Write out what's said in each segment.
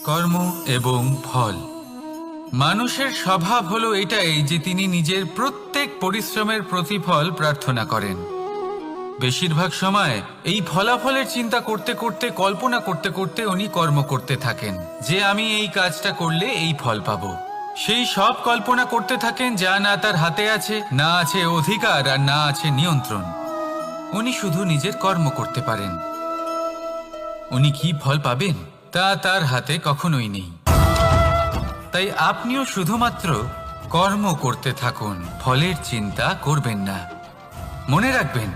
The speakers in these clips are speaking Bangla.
কর্ম এবং ফল। মানুষের স্বভাব হলো এটাই যে তিনি নিজের প্রত্যেক পরিশ্রমের প্রতিফল প্রার্থনা করেন। বেশিরভাগ সময় এই ফলাফলের চিন্তা করতে করতে, কল্পনা করতে করতে উনি কর্ম করতে থাকেন যে আমি এই কাজটা করলে এই ফল পাবো। সেই সব কল্পনা করতে থাকেন যা না তার হাতে আছে, না আছে অধিকার, আর না আছে নিয়ন্ত্রণ। উনি শুধু নিজের কর্ম করতে পারেন। উনি কি ফল পাবেন তা তার হাতে কখনোই নেই। তাই আপনিও শুধুমাত্র কর্ম করতে থাকুন, ফলের চিন্তা করবেন না। মনে রাখবেন,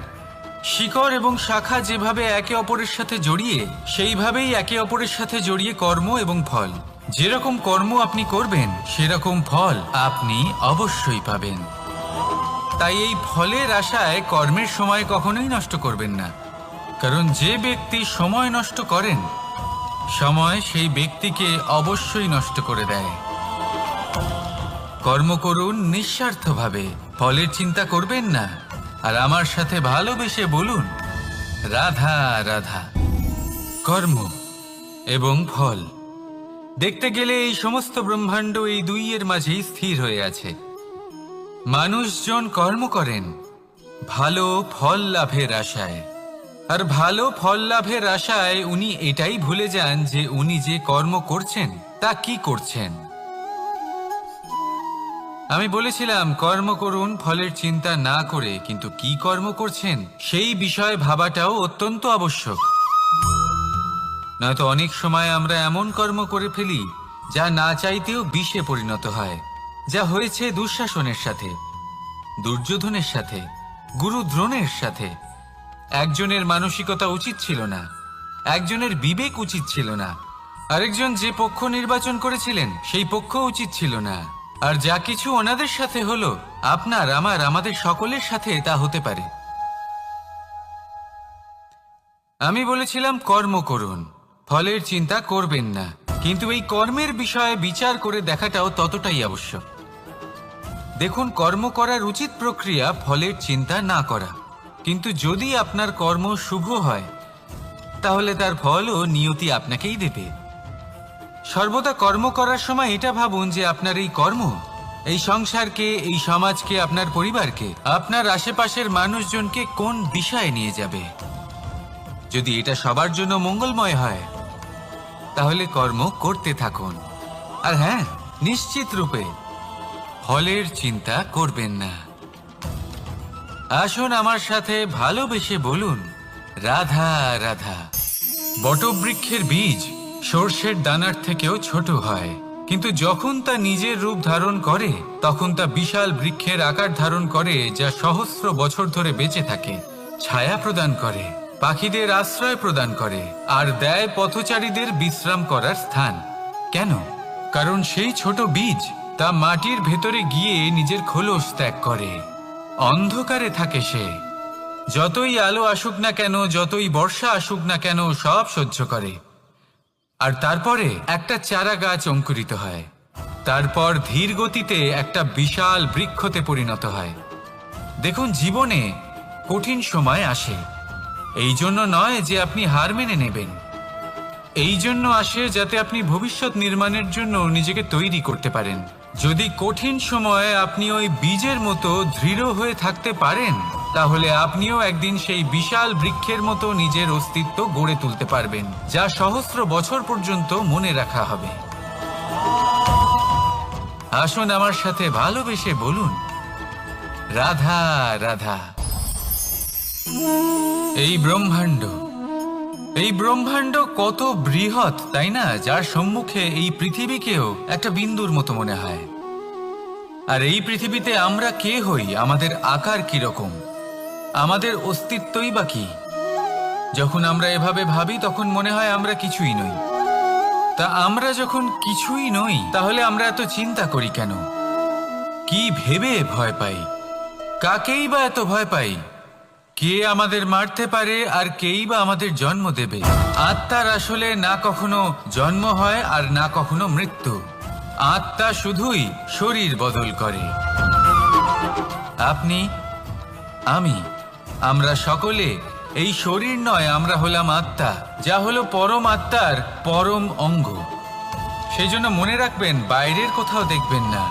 শিকড় এবং শাখা যেভাবে একে অপরের সাথে জড়িয়ে, সেইভাবেই একে অপরের সাথে জড়িয়ে কর্ম এবং ফল। যেরকম কর্ম আপনি করবেন সেরকম ফল আপনি অবশ্যই পাবেন। তাই এই ফলের আশায় কর্মের সময় কখনোই নষ্ট করবেন না, কারণ যে ব্যক্তি সময় নষ্ট করেন, সময় সেই ব্যক্তিকে অবশ্যই নষ্ট করে দেয়। কর্ম করুন নিঃস্বার্থভাবে, ফলের চিন্তা করবেন না, আর আমার সাথে ভালোবেসে বলুন রাধা রাধা। কর্ম এবং ফল। দেখতে গেলে এই সমস্ত ব্রহ্মাণ্ড এই দুইয়ের মাঝেই স্থির হয়ে আছে। মানুষজন কর্ম করেন ভালো ফল লাভের আশায়, আর ভালো ফল লাভের আশায় উনি এটাই ভুলে যান যে উনি যে কর্ম করছেন তা কি করছেন। আমি বলেছিলাম কর্ম করুন ফলের চিন্তা না করে, কিন্তু কি কর্ম করছেন সেই বিষয়ে ভাবাটাও অত্যন্ত আবশ্যক। নয়তো অনেক সময় আমরা এমন কর্ম করে ফেলি যা না চাইতেও বিষে পরিণত হয়, যা হয়েছে দুঃশাসনের সাথে, দুর্যোধনের সাথে, গুরু দ্রোণের সাথে। একজনের মানসিকতা উচিত ছিল না, একজনের বিবেক উচিত ছিল না, আরেকজন যে পক্ষ নির্বাচন করেছিলেন সেই পক্ষ উচিত ছিল না। আর যা কিছু ওনাদের সাথে হলো, আপনার, আমার, আমাদের সকলের সাথে তা হতে পারে। আমি বলেছিলাম কর্ম করুন, ফলের চিন্তা করবেন না, কিন্তু এই কর্মের বিষয়ে বিচার করে দেখাটাও ততটাই আবশ্যক। দেখুন, কর্ম করার উচিত প্রক্রিয়া ফলের চিন্তা না করা, কিন্তু যদি আপনার কর্ম শুভ হয় তাহলে তার ফলও নিয়তি আপনাকেই দেবে। সর্বদা কর্ম করার সময় এটা ভাবুন যে আপনার এই কর্ম এই সংসারকে, এই সমাজকে, আপনার পরিবারকে, আপনার আশেপাশের মানুষজনকে কোন দিশায় নিয়ে যাবে। যদি এটা সবার জন্য মঙ্গলময় হয় তাহলে কর্ম করতে থাকুন। আর হ্যাঁ, নিশ্চিত রূপে ফলের চিন্তা করবেন না। আসুন আমার সাথে ভালোবেসে বলুন রাধা রাধা। বটবৃক্ষের বীজ সর্ষের দানার থেকেও ছোট হয়, কিন্তু যখন তা নিজের রূপ ধারণ করে তখন তা বিশাল বৃক্ষের আকার ধারণ করে, যা সহস্র বছর ধরে বেঁচে থাকে, ছায়া প্রদান করে, পাখিদের আশ্রয় প্রদান করে, আর দেয় পথচারীদের বিশ্রাম করার স্থান। কেন? কারণ সেই ছোট বীজ তা মাটির ভেতরে গিয়ে নিজের খোলস ত্যাগ করে। অন্ধকারে থাকে সে, যতই আলো আসুক না কেন, যতই বর্ষা আসুক না কেন, সব সহ্য করে। আর তারপরে একটা চারা গাছ অঙ্কুরিত হয়, তারপর ধীর গতিতে একটা বিশাল বৃক্ষতে পরিণত হয়। দেখুন, জীবনে কঠিন সময় আসে, এই জন্য নয় যে আপনি হার মেনে নেবেন, এই জন্য আসে যাতে আপনি ভবিষ্যৎ নির্মাণের জন্য নিজেকে তৈরি করতে পারেন। যদি কঠিন সময়ে আপনি ওই বীজের মতো দৃঢ় হয়ে থাকতে পারেন, তাহলে আপনিও একদিন সেই বিশাল বৃক্ষের মতো নিজের অস্তিত্ব গড়ে তুলতে পারবেন, যা সহস্র বছর পর্যন্ত মনে রাখা হবে। আসুন আমার সাথে ভালোবেসে বলুন রাধা রাধা। এই ব্রহ্মাণ্ড কত বৃহৎ, তাই না? যার সম্মুখে এই পৃথিবীকেও একটা বিন্দুর মতো মনে হয়। আর এই পৃথিবীতে আমরা কে হই, আমাদের আকার কিরকম, আমাদের অস্তিত্বই বা কি? যখন আমরা এভাবে ভাবি তখন মনে হয় আমরা কিছুই নই। তা আমরা যখন কিছুই নই, তাহলে আমরা এত চিন্তা করি কেন? কি ভেবে ভয় পাই? কাকেই বা এত ভয় পাই? কে আমাদের মারতে পারে আর কেই বা আমাদের জন্ম দেবে? আত্মার আসলে না কখনো জন্ম হয় আর না কখনো মৃত্যু। আত্মা শুধুই শরীর বদল করে। আপনি, আমি, আমরা সকলে এই শরীর নয়, আমরা হলাম আত্মা, যা হলো পরম আত্মার পরম অঙ্গ। সেই জন্য মনে রাখবেন, বাইরের কোথাও দেখবেন না,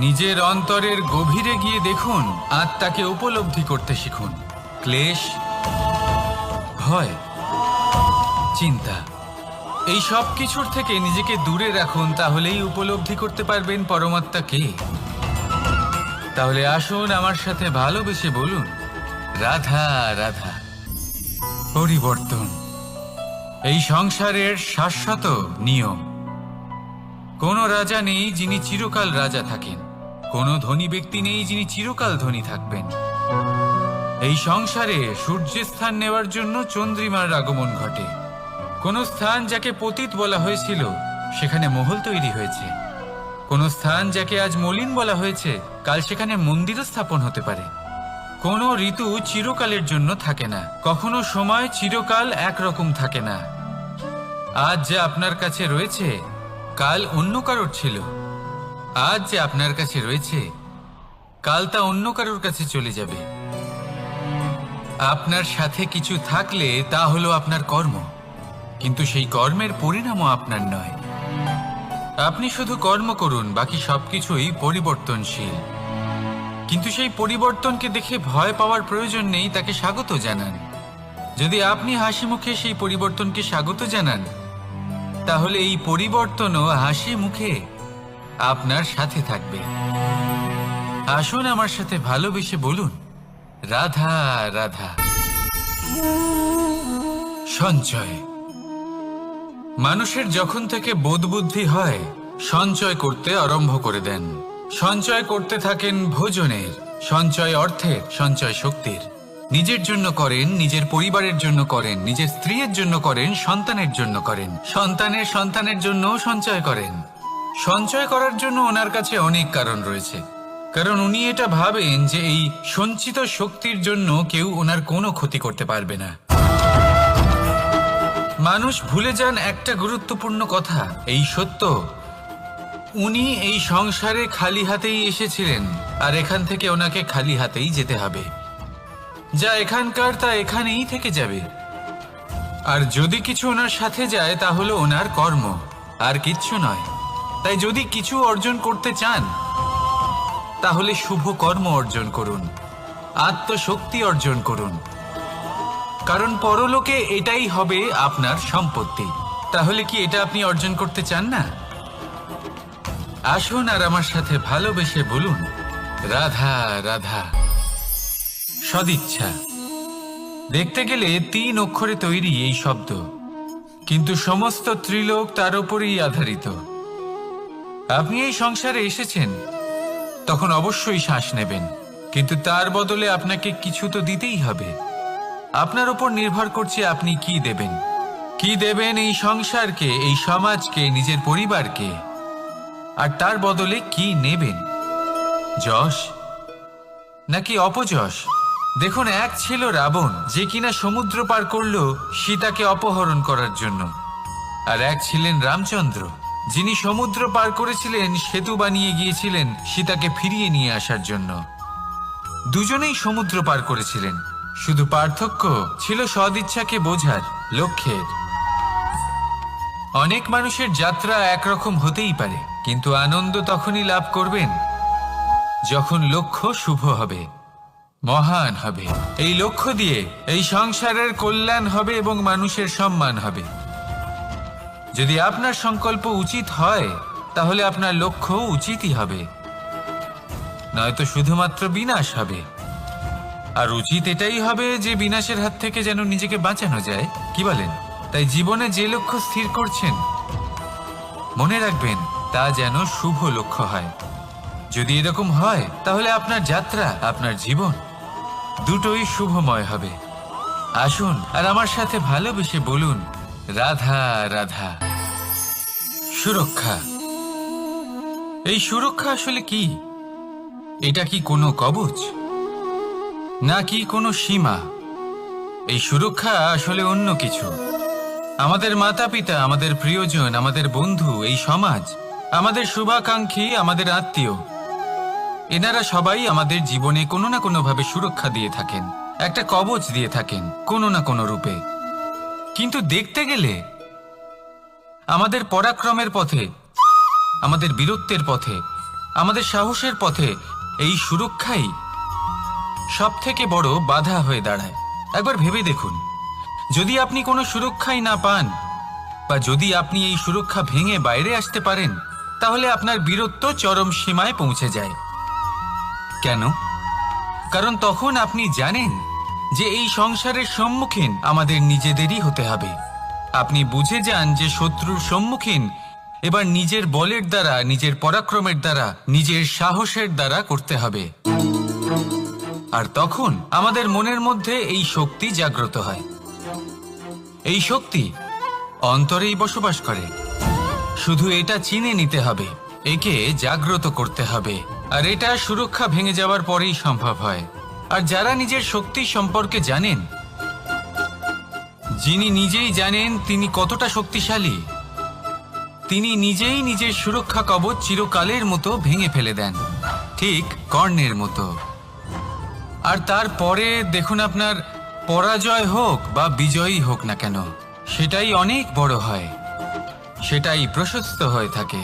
নিজের অন্তরের গভীরে গিয়ে দেখুন, আত্মাকে উপলব্ধি করতে শিখুন। ক্লেশ, ভয়, চিন্তা, এই সব কিছুর থেকে নিজেকে দূরে রাখুন, তাহলেই উপলব্ধি করতে পারবেন পরমাত্মা কে। তাহলে আসুন আমার সাথে ভালোবেসে বলুন, রাধা রাধা। পরিবর্তন এই সংসারের শাশ্বত নিয়ম। কোনো রাজা নেই যিনি চিরকাল রাজা থাকেন, কোনো ধনী ব্যক্তি নেই যিনি চিরকাল ধনী থাকবেন। এই সংসারে সূর্যের স্থান নেওয়ার জন্য চন্দ্রিমার আগমন ঘটে। কোনো স্থান যাকে পতিত বলা হয়েছিল সেখানে মহল তৈরি হয়েছে। কোনো স্থান যাকে আজ মলিন বলা হয়েছে কাল সেখানে মন্দিরও স্থাপন হতে পারে। কোনো ঋতু চিরকালের জন্য থাকে না, কখনো সময় চিরকাল একরকম থাকে না। আজ যা আপনার কাছে রয়েছে কাল অন্য কারোর ছিল, আজ যে আপনার কাছে রয়েছে কাল তা অন্য কারোর কাছে চলে যাবে। আপনার সাথে কিছু থাকলে তা হলো আপনার কর্ম, কিন্তু সেই কর্মের পরিণামও আপনার নয়। আপনি শুধু কর্ম করুন, বাকি সবকিছুই পরিবর্তনশীল। কিন্তু সেই পরিবর্তনকে দেখে ভয় পাওয়ার প্রয়োজন নেই, তাকে স্বাগত জানান। যদি আপনি হাসি মুখে সেই পরিবর্তনকে স্বাগত জানান, তাহলে এই পরিবর্তনও হাসি মুখে আপনার সাথে থাকবে। আসুন আমার সাথে ভালোবেসে বলুন, রাধা রাধা। সঞ্চয়। মানুষের যখন থেকে বোধবুদ্ধি হয় সঞ্চয় করতে আরম্ভ করে দেন। সঞ্চয় করতে থাকেন ভোজনের, সঞ্চয় অর্থের, সঞ্চয় শক্তির। নিজের জন্য করেন, নিজের পরিবারের জন্য করেন, নিজের স্ত্রীর জন্য করেন, সন্তানের জন্য করেন, সন্তানের সন্তানের জন্য সঞ্চয় করেন। সঞ্চয় করার জন্য ওনার কাছে অনেক কারণ রয়েছে, কারণ উনি এটা ভাবেন যে এই সঞ্চিত শক্তির জন্য কেউ ওনার কোনো ক্ষতি করতে পারবে না। মানুষ ভুলে যান একটা গুরুত্বপূর্ণ কথা, এই সত্য, উনি এই সংসারে খালি হাতেই এসেছিলেন, আর এখান থেকে ওনাকে খালি হাতেই যেতে হবে। যা এখানকার তা এখানেই থেকে যাবে। আর যদি কিছু ওনার সাথে যায় তা হলো ওনার কর্ম, আর কিচ্ছু নয়। তাই যদি কিছু অর্জন করতে চান তাহলে শুভ কর্ম অর্জন করুন, আত্মশক্তি অর্জন করুন, কারণ পরলোকে এটাই হবে আপনার সম্পত্তি। তাহলে কি এটা আপনি অর্জন করতে চান না? আসুন আর আমার সাথে ভালোবেসে বলুন, রাধা রাধা। সদিচ্ছা। দেখতে গেলে 3 অক্ষরে তৈরি এই শব্দ, কিন্তু সমস্ত ত্রিলোক তার উপরেই আধারিত। আপনি এই সংসারে এসেছেন, তখন অবশ্যই শ্বাস নেবেন, কিন্তু তার বদলে আপনাকে কিছু তো দিতেই হবে। আপনার উপর নির্ভর করছে আপনি কি দেবেন। কি দেবেন এই সংসারকে, এই সমাজকে, নিজের পরিবারকে, আর তার বদলে কি নেবেন? যশ নাকি অপযশ? দেখুন, এক ছিল রাবণ, যে কিনা সমুদ্র পার করলো সীতাকে অপহরণ করার জন্য, আর এক ছিলেন রামচন্দ্র, যিনি সমুদ্র পার করেছিলেন, সেতু বানিয়ে গিয়েছিলেন সীতাকে ফিরিয়ে নিয়ে আসার জন্য। দুজনেই সমুদ্র পার করেছিলেন, শুধু পার্থক্য ছিল সদিচ্ছাকে বোঝার, লক্ষ্যের। অনেক মানুষের যাত্রা একরকম হতেই পারে, কিন্তু আনন্দ তখনই লাভ করবেন যখন লক্ষ্য শুভ হবে, মহান হবে। এই লক্ষ্য দিয়ে এই সংসারের কল্যাণ হবে এবং মানুষের সম্মান হবে। যদি আপনার সংকল্প উচিত হয় তাহলে আপনার লক্ষ্য উচিতই হবে, নয়তো শুধুমাত্র বিনাশ হবে। আর উচিত এটাই হবে যে বিনাশের হাত থেকে যেন নিজেকে বাঁচানো যায়, কি বলেন? তাই জীবনে যে লক্ষ্য স্থির করছেন মনে রাখবেন তা যেন শুভ লক্ষ্য হয়। যদি এরকম হয় তাহলে আপনার যাত্রা, আপনার জীবন দুটোই শুভময় হবে। আসুন আর আমার সাথে ভালোবেসে বলুন, রাধা রাধা। সুরক্ষা। এই সুরক্ষা আসলে কি? এটা কি কোনো কবচ নাকি কোনো সীমা? এই সুরক্ষা আসলে অন্য কিছু। আমাদের মাতা পিতা, আমাদের প্রিয়জন, আমাদের বন্ধু, এই সমাজ, আমাদের শুভাকাঙ্ক্ষী, আমাদের আত্মীয়, এনারা সবাই আমাদের জীবনে কোনো না কোনো ভাবে সুরক্ষা দিয়ে থাকেন, একটা কবচ দিয়ে থাকেন কোনো না কোনো রূপে। কিন্তু দেখতে গেলে আমাদের পরাক্রমের পথে আমাদের বীরত্বের পথে, আমাদের সাহসের পথে এই সুরক্ষাই সব থেকে বড় বাধা হয়ে দাঁড়ায়। একবার ভেবে দেখুন, যদি আপনি কোনো সুরক্ষাই না পান, বা যদি আপনি এই সুরক্ষা ভেঙে বাইরে আসতে পারেন, তাহলে আপনার বীরত্ব চরম সীমায় পৌঁছে যায়। কেন? কারণ তখন আপনি জানেন যে এই সংসারের সম্মুখীন আমাদের নিজেদেরই হতে হবে। আপনি বুঝে যান যে শত্রুর সম্মুখীন এবার নিজের বলের দ্বারা, নিজের পরাক্রমের দ্বারা, নিজের সাহসের দ্বারা করতে হবে। আর তখন আমাদের মনের মধ্যে এই শক্তি জাগ্রত হয়। এই শক্তি অন্তরেই বসবাস করে। শুধু এটা চিনে নিতে হবে, একে জাগ্রত করতে হবে। আর এটা সুরক্ষা ভেঙে যাওয়ার পরেই সম্ভব হয়। আর যারা নিজের শক্তি সম্পর্কে জানেন, যিনি নিজেই জানেন তিনি কতটা শক্তিশালী, তিনি নিজেই নিজের সুরক্ষা কবচ চিরকালের মতো ভেঙে ফেলে দেন, ঠিক কর্ণের মতো। আর তারপরে দেখুন, আপনার পরাজয় হোক বা বিজয়ী হোক না কেন, সেটাই অনেক বড় হয়, সেটাই প্রশস্ত হয়ে থাকে।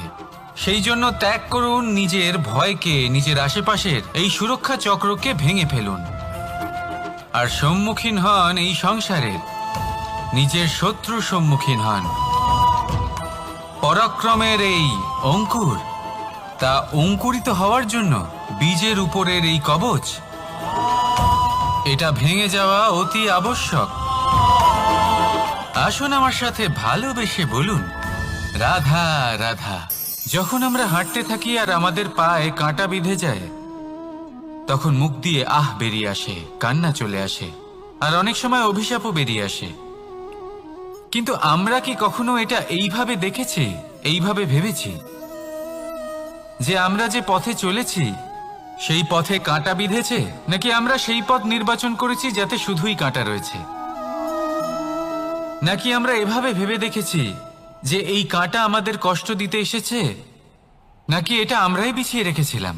সেই জন্য ত্যাগ করুন নিজের ভয়কে, নিজের আশেপাশের এই সুরক্ষা চক্রকে ভেঙে ফেলুন, আর সম্মুখীন হন এই সংসারের নিজের শত্রুর সম্মুখীন হন। পরাক্রমের এই অঙ্কুর, তা অঙ্কুরিত হওয়ার জন্য বীজের উপরের এই কবচ, এটা ভেঙে যাওয়া অতি আবশ্যক। আসুন আমার সাথে ভালোবেসে বলুন, রাধা রাধা। যখন আমরা হাঁটতে থাকি আর আমাদের পায়ে কাঁটা বিঁধে যায়, তখন মুখ দিয়ে আহ বেরিয়ে আসে, কান্না চলে আসে, আর অনেক সময় অভিশাপও বেরিয়ে আসে। কিন্তু আমরা কি কখনো এটা এইভাবে দেখেছি, এইভাবে ভেবেছি যে আমরা যে পথে চলেছি সেই পথে কাঁটা বিঁধেছে, নাকি আমরা সেই পথ নির্বাচন করেছি যাতে শুধুই কাঁটা রয়েছে? নাকি আমরা এভাবে ভেবে দেখেছি যে এই কাঁটা আমাদের কষ্ট দিতে এসেছে, নাকি এটা আমরাই বিছিয়ে রেখেছিলাম?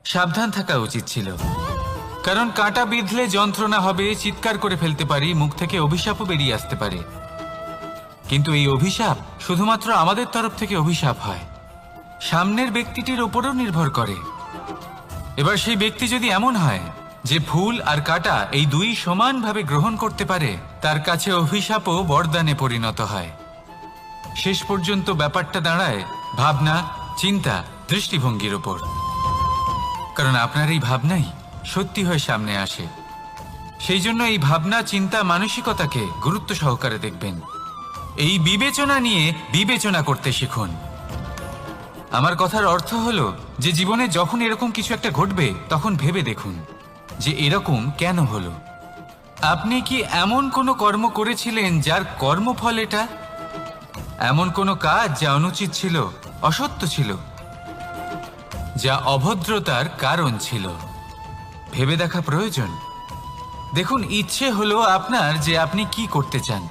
সাবধান থাকা উচিত ছিল, কারণ কাঁটা বিঁধলে যন্ত্রণা হবে, চিৎকার করে ফেলতে পারি, মুখ থেকে অভিশাপও বেরিয়ে আসতে পারে। কিন্তু এই অভিশাপ শুধুমাত্র আমাদের তরফ থেকে অভিশাপ হয়, সামনের ব্যক্তিটির উপরও নির্ভর করে। এবার সেই ব্যক্তি যদি এমন হয় যে ফুল আর কাঁটা এই দুই সমানভাবে গ্রহণ করতে পারে, তার কাছে অভিশাপও বরদানে পরিণত হয়। শেষ পর্যন্ত ব্যাপারটা দাঁড়ায় ভাবনা, চিন্তা, দৃষ্টিভঙ্গির ওপর। কারণ আপনার এই ভাবনাই সত্যি হয়ে সামনে আসে। সেই জন্য এই ভাবনা, চিন্তা, মানসিকতাকে গুরুত্ব সহকারে দেখবেন। এই বিবেচনা নিয়ে বিবেচনা করতে শিখুন। আমার কথার অর্থ হলো যে জীবনে যখন এরকম কিছু একটা ঘটবে, তখন ভেবে দেখুন যে এরকম কেন হলো। আপনি কি এমন কোনো কর্ম করেছিলেন যার কর্মফল এটা? এমন কোনো কাজ যা অনুচিত ছিল, অসত্য ছিল, যা অভদ্রতার কারণ ছিল? ভেবে দেখা প্রয়োজন। দেখুন, ইচ্ছে হলো আপনার যে আপনি কি করতে চান,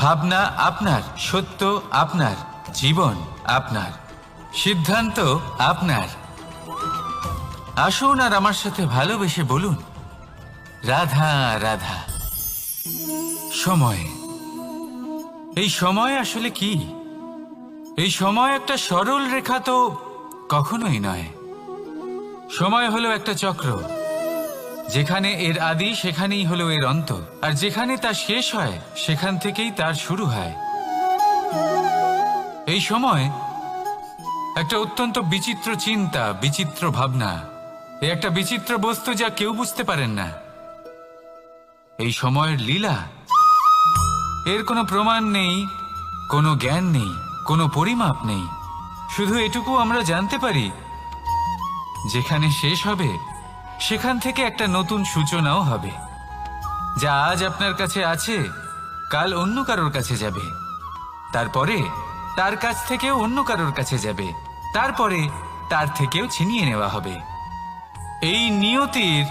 ভাবনা আপনার, সত্য আপনার, জীবন আপনার, সিদ্ধান্ত আপনার। আসুন আর আমার সাথে ভালোবেসে বলুন, রাধা রাধা। সময়, এই সময় আসলে কি? এই সময় একটা সরল রেখা তো কখনোই নয়। সময় হলো একটা চক্র, যেখানে এর আদি সেখানেই হলো এর অন্ত, আর যেখানে তা শেষ হয় সেখান থেকেই তার শুরু হয়। এই সময় একটা অত্যন্ত বিচিত্র চিন্তা, বিচিত্র ভাবনা, একটা বিচিত্র বস্তু যা কেউ বুঝতে পারেন না। এই সময়ের লীলা, এর কোনো প্রমাণ নেই, কোনো জ্ঞান নেই, কোনো পরিমাপ নেই। শুধু এটুকু আমরা জানতে পারি, যেখানে শেষ হবে সেখান থেকে একটা নতুন সূচনাও হবে। যা আজ আপনার কাছে আছে, কাল অন্য কারোর কাছে যাবে, তারপরে তার কাছ থেকেও অন্য কারোর কাছে যাবে, তারপরে তার থেকেও ছিনিয়ে নেওয়া হবে। এই নিয়তির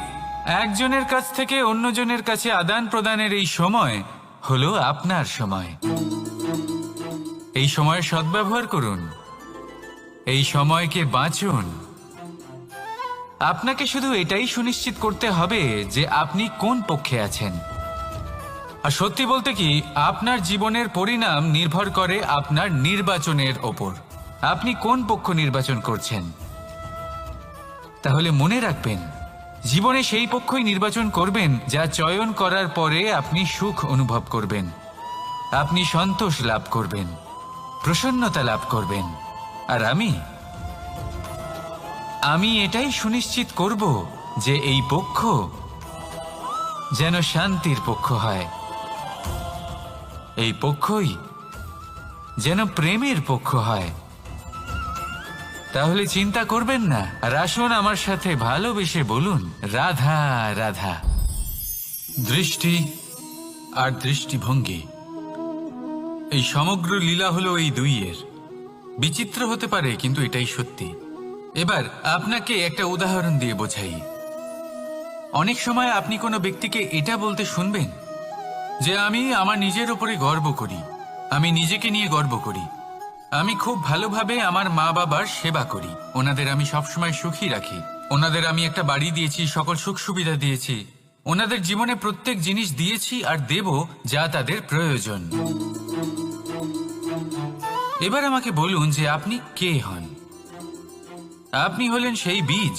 একজনের কাছ থেকে অন্যজনের কাছে আদান প্রদানের এই সময় হলো আপনার সময়। এই সময়ের সদ্ব্যবহার করুন, এই সময়কে বাঁচুন। আপনাকে শুধু এটাই সুনিশ্চিত করতে হবে যে আপনি কোন পক্ষে আছেন। আর সত্যি বলতে কি, আপনার জীবনের পরিণাম নির্ভর করে আপনার নির্বাচনের ওপর। আপনি কোন পক্ষ নির্বাচন করছেন। তাহলে মনে রাখবেন, জীবনে সেই পক্ষই নির্বাচন করবেন যা চয়ন করার পরে আপনি সুখ অনুভব করবেন, আপনি সন্তোষ লাভ করবেন, প্রসন্নতা লাভ করবেন। আর আমি এটাই সুনিশ্চিত করব যে এই পক্ষ যেন শান্তির পক্ষ হয়, এই পক্ষই যেন প্রেমের পক্ষ হয়। তাহলে চিন্তা করবেন না, আর আসুন আমার সাথে ভালোবেসে বলুন, রাধা রাধা। দৃষ্টি আর দৃষ্টিভঙ্গি, এই সমগ্র লীলা হলো এই দুইয়ের। বিচিত্র হতে পারে, কিন্তু এটাই সত্যি। এবার আপনাকে একটা উদাহরণ দিয়ে বোঝাই। অনেক সময় আপনি কোনো ব্যক্তিকে এটা বলতে শুনবেন যে আমি আমার নিজের উপরে গর্ব করি, আমি নিজেকে নিয়ে গর্ব করি, আমি খুব ভালোভাবে আমার মা বাবার সেবা করি, ওনাদের আমি সবসময় সুখী রাখি, ওনাদের আমি একটা বাড়ি দিয়েছি, সকল সুখ সুবিধা দিয়েছি, ওনাদের জীবনে প্রত্যেক জিনিস দিয়েছি আর দেব যা তাদের প্রয়োজন। এবার আমাকে বলুন যে আপনি কে হন। আপনি হলেন সেই বীজ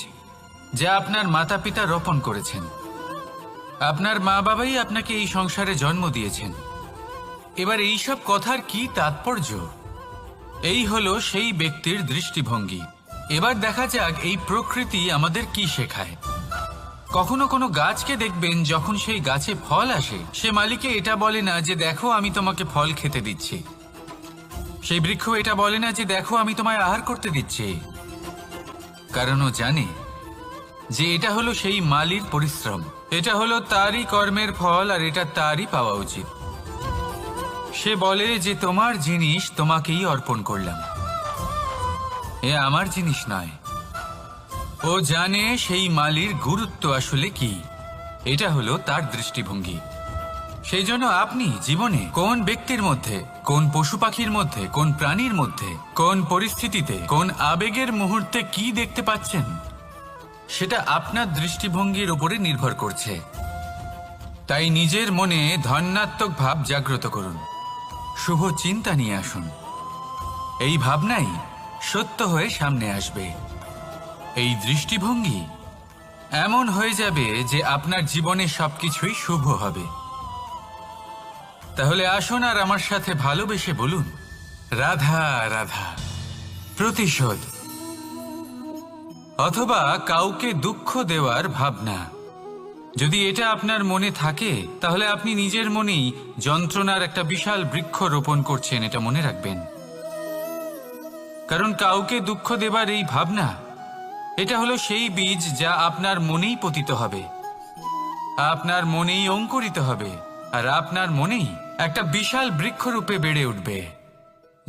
যা আপনার মাতা পিতা রোপণ করেছেন। আপনার মা বাবাই আপনাকে এই সংসারে জন্ম দিয়েছেন। এবার এইসব কথার কি তাৎপর্য? এই হলো সেই ব্যক্তির দৃষ্টিভঙ্গি। এবার দেখা যাক এই প্রকৃতি আমাদের কি শেখায়। কখনো কোনো গাছকে দেখবেন, যখন সেই গাছে ফল আসে, সে মালিকে এটা বলে না যে দেখো আমি তোমাকে ফল খেতে দিচ্ছি। সেই বৃক্ষ এটা বলে না যে দেখো আমি তোমায় আহার করতে দিচ্ছি, কারণ ও জানে যে এটা হলো সেই মালির পরিশ্রম, এটা হলো তারই কর্মের ফল, আর এটা তারই পাওয়া উচিত। সে বলে যে তোমার জিনিস তোমাকেই অর্পণ করলাম, এ আমার জিনিস নয়। ও জানে সেই মালির গুরুত্ব আসলে কি। এটা হলো তার দৃষ্টিভঙ্গি। সেই জন্য আপনি জীবনে কোন ব্যক্তির মধ্যে, কোন পশু পাখির মধ্যে, কোন প্রাণীর মধ্যে, কোন পরিস্থিতিতে, কোন আবেগের মুহূর্তে কি দেখতে পাচ্ছেন, সেটা আপনার দৃষ্টিভঙ্গির উপরে নির্ভর করছে। তাই নিজের মনে ধন্যাত্মক ভাব জাগ্রত করুন, শুভ চিন্তা নিয়ে আসুন। এই ভাবনাই সত্য হয়ে সামনে আসবে। এই দৃষ্টিভঙ্গি এমন হয়ে যাবে যে আপনার জীবনে সবকিছুই শুভ হবে। তাহলে আসুন আর আমার সাথে ভালোবেসে বলুন, রাধা রাধা। প্রতিশোধ অথবা কাউকে দুঃখ দেওয়ার ভাবনা, যদি এটা আপনার মনে থাকে, তাহলে আপনি নিজের মনেই যন্ত্রণার একটা বিশাল বৃক্ষ রোপণ করছেন, এটা মনে রাখবেন। কারণ কাউকে দুঃখ দেবার এই ভাবনা, এটা হলো সেই বীজ যা আপনার মনেই পতিত হবে, আপনার মনেই অঙ্কুরিত হবে, আর আপনার মনেই একটা বিশাল বৃক্ষরূপে বেড়ে উঠবে।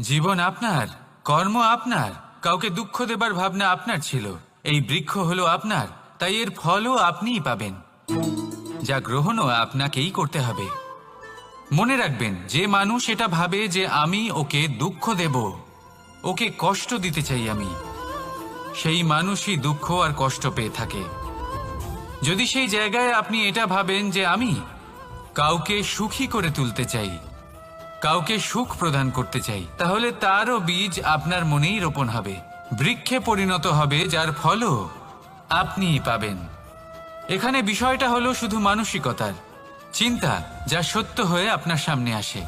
জীবন আপনার, কর্ম আপনার, কাউকে দুঃখ দেবার ভাবনা আপনার ছিল, এই বৃক্ষ হলো আপনার, তাই এর ফলও আপনিই পাবেন, যা গ্রহণও আপনাকেই করতে হবে। মনে রাখবেন, যে মানুষ এটা ভাবে যে আমি ওকে দুঃখ দেব, ওকে কষ্ট দিতে চাই আমি, সেই মানুষই দুঃখ আর কষ্ট পেয়ে থাকে। যদি সেই জায়গায় আপনি এটা ভাবেন যে আমি কাউকে সুখী করে তুলতে চাই, কাউকে সুখ প্রদান করতে চাই, তাহলে তারও বীজ আপনার মনেই রোপণ হবে, বৃক্ষে পরিণত হবে, যার ফলও আপনিই পাবেন। এখানে বিষয়টা হলো শুধু মানসিকতার চিন্তা, যা সত্য হয়ে আপনার সামনে আসে।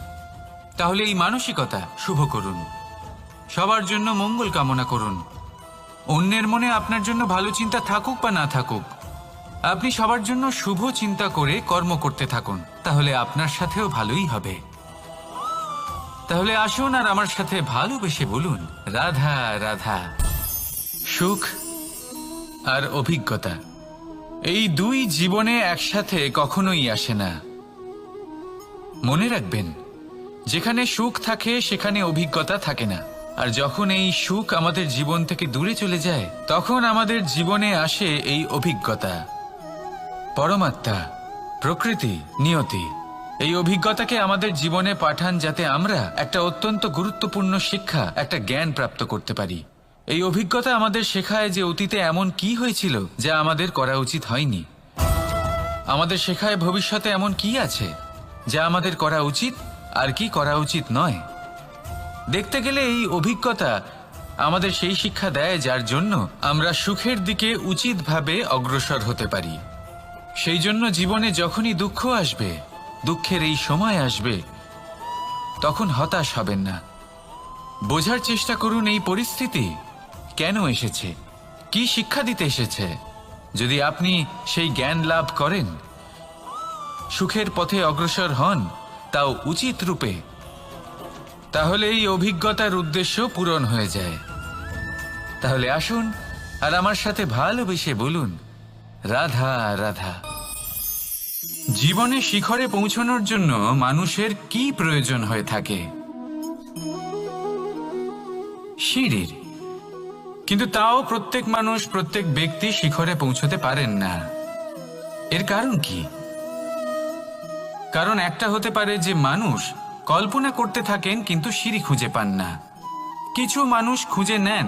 তাহলে এই মানসিকতা শুভ করুন, সবার জন্য মঙ্গল কামনা করুন। অন্যের মনে আপনার জন্য ভালো চিন্তা থাকুক বা না থাকুক, আপনি সবার জন্য শুভ চিন্তা করে কর্ম করতে থাকুন, তাহলে আপনার সাথেও ভালোই হবে। তাহলে আসুন আর আমার সাথে ভালোবেসে বলুন, রাধা রাধা। সুখ আর অভিজ্ঞতা, এই দুই জীবনে একসাথে কখনোই আসে না। মনে রাখবেন, যেখানে সুখ থাকে সেখানে অভিজ্ঞতা থাকে না, আর যখন এই সুখ আমাদের জীবন থেকে দূরে চলে যায়, তখন আমাদের জীবনে আসে এই অভিজ্ঞতা। পরমাত্মা, প্রকৃতি, নিয়তি এই অভিজ্ঞতাকে আমাদের জীবনে পাঠান, যাতে আমরা একটা অত্যন্ত গুরুত্বপূর্ণ শিক্ষা, একটা জ্ঞান প্রাপ্ত করতে পারি। এই অভিজ্ঞতা আমাদের শেখায় যে অতীতে এমন কি হয়েছিল যা আমাদের করা উচিত হয়নি। আমাদের শেখায় ভবিষ্যতে এমন কি আছে যা আমাদের করা উচিত আর কি করা উচিত নয়। দেখতে গেলে এই অভিজ্ঞতা আমাদের সেই শিক্ষা দেয় যার জন্য আমরা সুখের দিকে উচিতভাবে অগ্রসর হতে পারি। সেই জন্য জীবনে যখনই দুঃখ আসবে, দুঃখের এই সময় আসবে, তখন হতাশ হবেন না। বোঝার চেষ্টা করুন এই পরিস্থিতি কেন এসেছে, কি শিক্ষা দিতে এসেছে। যদি আপনি সেই জ্ঞান লাভ করেন, সুখের পথে অগ্রসর হন, তাও উচিত রূপে, তাহলে এই অভিজ্ঞতার উদ্দেশ্য পূরণ হয়ে যায়। তাহলে আসুন আর আমার সাথে ভালোবেসে বলুন, রাধা রাধা। জীবনে শিখরে পৌঁছানোর জন্য মানুষের কি প্রয়োজন হয়ে থাকে? সিঁড়ির। কিন্তু তাও প্রত্যেক মানুষ, প্রত্যেক ব্যক্তি শিখরে পৌঁছতে পারেন না। এর কারণ কি? কারণ একটা হতে পারে যে মানুষ কল্পনা করতে থাকেন কিন্তু সিঁড়ি খুঁজে পান না। কিছু মানুষ খুঁজে নেন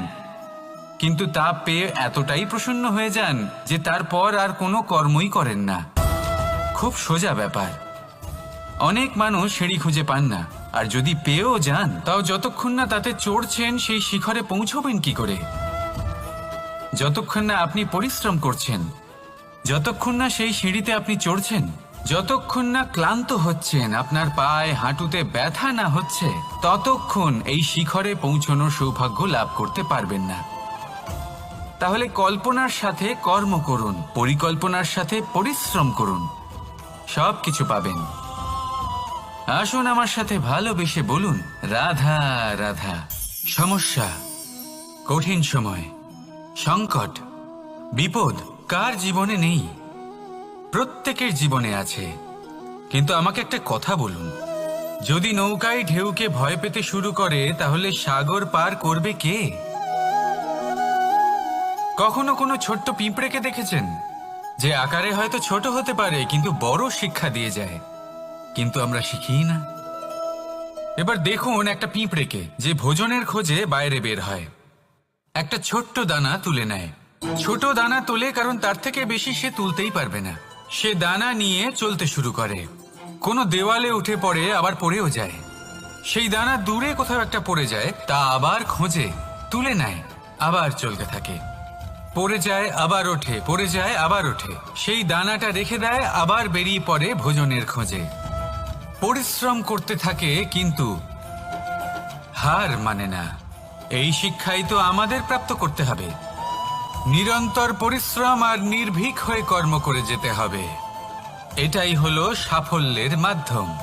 কিন্তু তা পেয়ে এতটাই প্রসন্ন হয়ে যান যে তারপর আর কোনো কর্মই করেন না। খুব সোজা ব্যাপার। অনেক মানুষ সিঁড়ি খুঁজে পান না, আর যদি পেয়েও যান তাও যতক্ষণ না তাতে চড়ছেন সেই শিখরে পৌঁছবেন কি করে? যতক্ষণ না আপনি পরিশ্রম করছেন, যতক্ষণ না সেই সিঁড়িতে আপনি চড়ছেন, যতক্ষণ না ক্লান্ত হচ্ছেন, আপনার পায়ে হাঁটুতে ব্যথা না হচ্ছে, ততক্ষণ এই শিখরে পৌঁছানোর সৌভাগ্য লাভ করতে পারবেন না। তাহলে কল্পনার সাথে কর্ম করুন, পরিকল্পনার সাথে পরিশ্রম করুন, সব কিছু পাবেন। আসুন আমার সাথে ভালোবেসে বলুন, রাধা রাধা। সমস্যা, কঠিন সময়, সংকট, বিপদ কার জীবনে নেই? প্রত্যেকের জীবনে আছে। কিন্তু আমাকে একটা কথা বলুন, যদি নৌকায় ঢেউকে ভয় পেতে শুরু করে তাহলে সাগর পার করবে কে? কখনো কোনো ছোট্ট পিঁপড়েকে দেখেছেন যে আকারে হয়তো ছোট হতে পারে কিন্তু বড় শিক্ষা দিয়ে যায়? কিন্তু আমরা শিখি না। এবার দেখুন একটা পিঁপড়েকে যে ভোজনের খোঁজে বাইরে বের হয়, একটা ছোট্ট দানা তুলে নেয়। ছোট দানা তোলে কারণ তার থেকে বেশি সে তুলতেই পারবে না। সে দানা নিয়ে চলতে শুরু করে, কোনো দেওয়ালে উঠে পড়ে, আবার পড়েও যায়। সেই দানা দূরে কোথাও একটা পড়ে যায়, তা আবার খোঁজে, তুলে নেয়, আবার চলতে থাকে। পড়ে যায় আবার ওঠে, পড়ে যায় আবার ওঠে। সেই দানাটা রেখে দেয়, আবার বেরিয়ে পড়ে ভোজনের খোঁজে। পরিশ্রম করতে থাকে কিন্তু হার মানে না। এই শিক্ষাই তো আমাদের প্রাপ্ত করতে হবে। নিরন্তর পরিশ্রম আর নির্ভীক হয়ে কর্ম করে যেতে হবে। এটাই হলো সাফল্যের মাধ্যম।